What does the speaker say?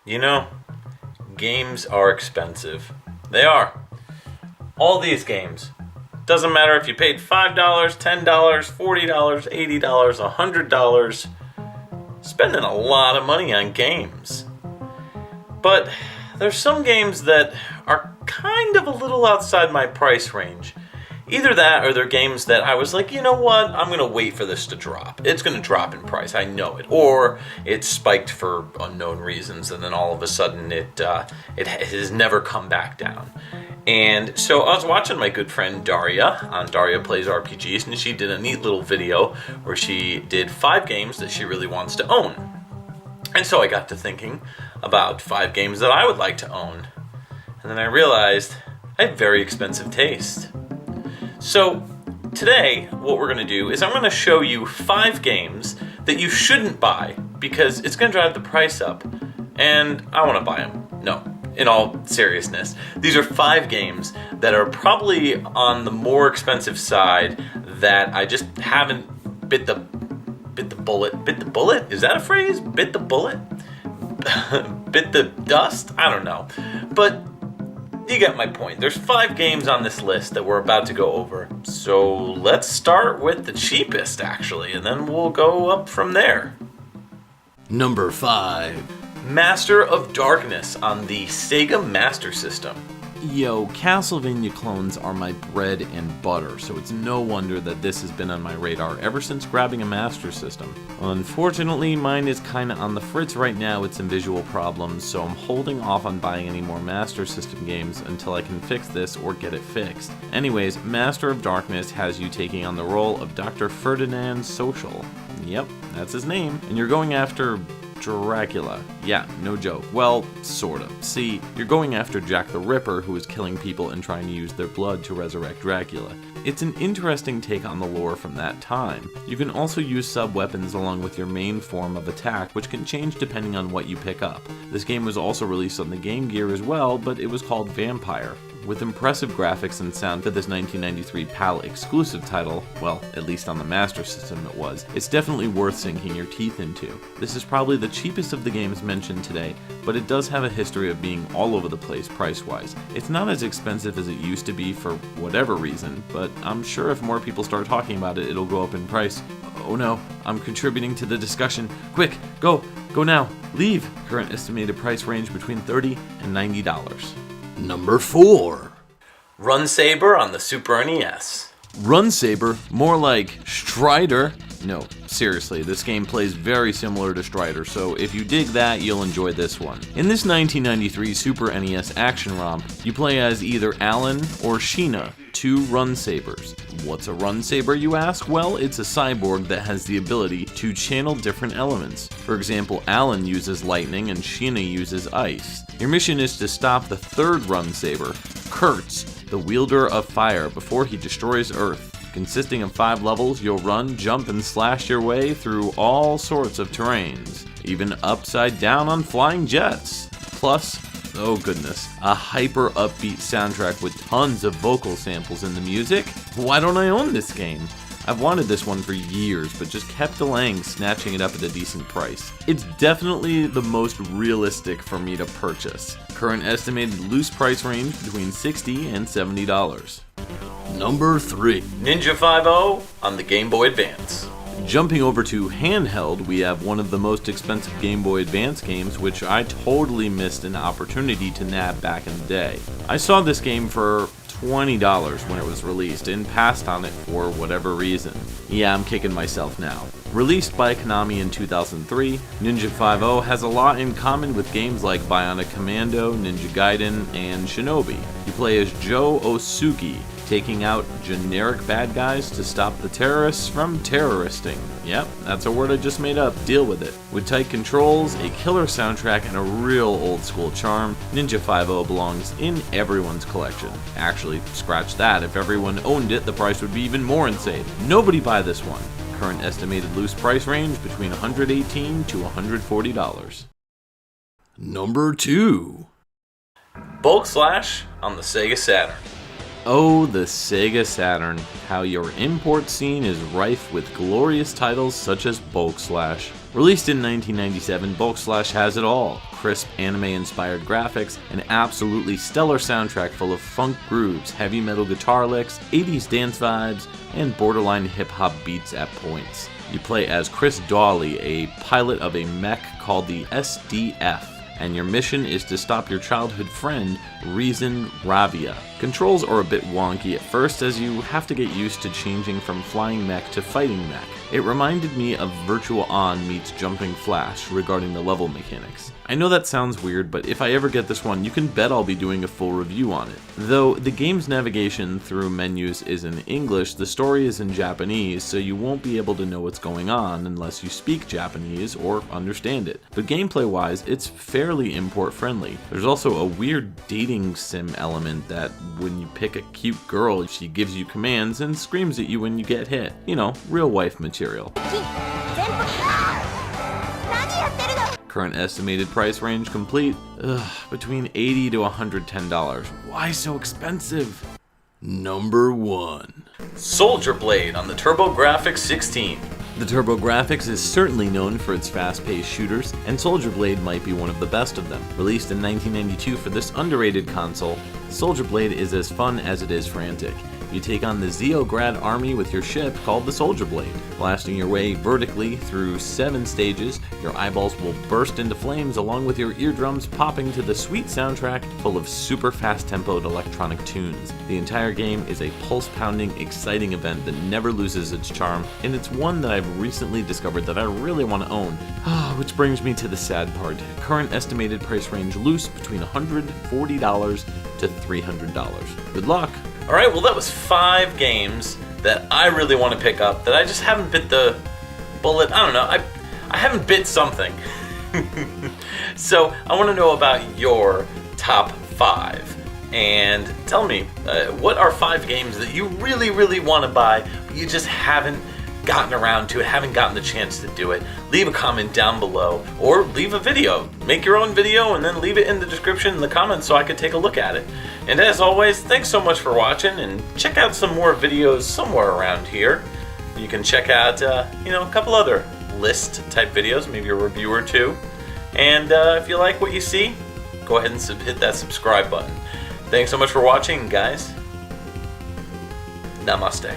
You know, games are expensive. They are. All these games. Doesn't matter if you paid $5, $10, $40, $80, $100. Spending a lot of money on games. But there's some games that are kind of a little outside my price range. Either that or they're games that I was like, you know what, I'm going to wait for this to drop. It's going to drop in price, I know it. Or it spiked for unknown reasons and then all of a sudden it has never come back down. And so I was watching my good friend Daria on Daria Plays RPGs, and she did a neat little video where she did 5 games that she really wants to own. And so I got to thinking about 5 games that I would like to own. And then I realized I have very expensive taste. So today, what we're going to do is I'm going to show you 5 games that you shouldn't buy because it's going to drive the price up. And I want to buy them. No, in all seriousness. These are 5 games that are probably on the more expensive side that I just haven't bit the bullet. Bit the bullet? Is that a phrase? Bit the bullet? Bit the dust? I don't know. But you get my point. There's 5 games on this list that we're about to go over. So let's start with the cheapest, actually, and then we'll go up from there. Number 5. Master of Darkness on the Sega Master System. Yo, Castlevania clones are my bread and butter, so it's no wonder that this has been on my radar ever since grabbing a Master System. Unfortunately, mine is kinda on the fritz right now with some visual problems, so I'm holding off on buying any more Master System games until I can fix this or get it fixed. Anyways, Master of Darkness has you taking on the role of Dr. Ferdinand Social. Yep, that's his name, and you're going after Dracula. Yeah, no joke. Well, sort of. See, you're going after Jack the Ripper, who is killing people and trying to use their blood to resurrect Dracula. It's an interesting take on the lore from that time. You can also use sub-weapons along with your main form of attack, which can change depending on what you pick up. This game was also released on the Game Gear as well, but it was called Vampire. With impressive graphics and sound for this 1993 PAL exclusive title, well, at least on the Master System it was, it's definitely worth sinking your teeth into. This is probably the cheapest of the games mentioned today, but it does have a history of being all over the place price-wise. It's not as expensive as it used to be for whatever reason, but I'm sure if more people start talking about it, it'll go up in price. Oh no, I'm contributing to the discussion. Quick, go now, leave! Current estimated price range between $30 and $90. Number 4. Run Sabre on the Super NES. Run Sabre? More like Strider? No, seriously, this game plays very similar to Strider, so if you dig that, you'll enjoy this one. In this 1993 Super NES action romp, you play as either Alan or Sheena, 2 Run Sabers. What's a Run Saber, you ask? Well, it's a cyborg that has the ability to channel different elements. For example, Alan uses lightning and Sheena uses ice. Your mission is to stop the 3rd Run Saber, Kurtz, the wielder of fire, before he destroys Earth. Consisting of 5 levels, you'll run, jump, and slash your way through all sorts of terrains, even upside down on flying jets. Plus, oh goodness, a hyper upbeat soundtrack with tons of vocal samples in the music? Why don't I own this game? I've wanted this one for years, but just kept delaying snatching it up at a decent price. It's definitely the most realistic for me to purchase. Current estimated loose price range between $60 and $70. Number 3. Ninja Fiveo on the Game Boy Advance. Jumping over to handheld, we have one of the most expensive Game Boy Advance games, which I totally missed an opportunity to nab back in the day. I saw this game for $20 when it was released and passed on it for whatever reason. Yeah, I'm kicking myself now. Released by Konami in 2003, Ninja Fiveo has a lot in common with games like Bionic Commando, Ninja Gaiden, and Shinobi. You play as Joe Osugi, taking out generic bad guys to stop the terrorists from terroristing. Yep, that's a word I just made up, deal with it. With tight controls, a killer soundtrack, and a real old school charm, Ninja Fiveo belongs in everyone's collection. Actually, scratch that, if everyone owned it, the price would be even more insane. Nobody buy this one. Current estimated loose price range between $118 to $140. Number 2. Bulk Slash on the Sega Saturn. Oh, the Sega Saturn. How your import scene is rife with glorious titles such as Bulk Slash. Released in 1997, Bulk Slash has it all. crisp anime-inspired graphics, an absolutely stellar soundtrack full of funk grooves, heavy metal guitar licks, 80s dance vibes, and borderline hip-hop beats at points. You play as Chris Dawley, a pilot of a mech called the SDF, and your mission is to stop your childhood friend, Reason Ravia. Controls are a bit wonky at first, as you have to get used to changing from flying mech to fighting mech. It reminded me of Virtual On meets Jumping Flash regarding the level mechanics. I know that sounds weird, but if I ever get this one, you can bet I'll be doing a full review on it. Though the game's navigation through menus is in English, the story is in Japanese, so you won't be able to know what's going on unless you speak Japanese or understand it. But gameplay-wise, it's fairly import-friendly. There's also a weird dating sim element that when you pick a cute girl, she gives you commands and screams at you when you get hit. You know, real wife material. Current estimated price range complete? Between $80 to $110. Why so expensive? Number 1. Soldier Blade on the TurboGrafx 16. The TurboGrafx is certainly known for its fast-paced shooters, and Soldier Blade might be one of the best of them. Released in 1992 for this underrated console, Soldier Blade is as fun as it is frantic. You take on the Zeograd army with your ship called the Soldier Blade. Blasting your way vertically through 7 stages, your eyeballs will burst into flames along with your eardrums popping to the sweet soundtrack full of super fast-tempoed electronic tunes. The entire game is a pulse-pounding, exciting event that never loses its charm, and it's one that I've recently discovered that I really want to own. Which brings me to the sad part. Current estimated price range loose between $140 to $300. Good luck! Alright, well that was 5 games that I really want to pick up that I just haven't bit the bullet. I don't know, I haven't bit something. So I want to know about your top 5. And tell me, what are 5 games that you really, really want to buy, but you just haven't gotten around to it, haven't gotten the chance to do it? Leave a comment down below, or leave a video. Make your own video and then leave it in the description in the comments so I could take a look at it. And as always, thanks so much for watching, and check out some more videos somewhere around here. You can check out, a couple other list type videos, maybe a review or 2. And if you like what you see, go ahead and hit that subscribe button. Thanks so much for watching, guys. Namaste.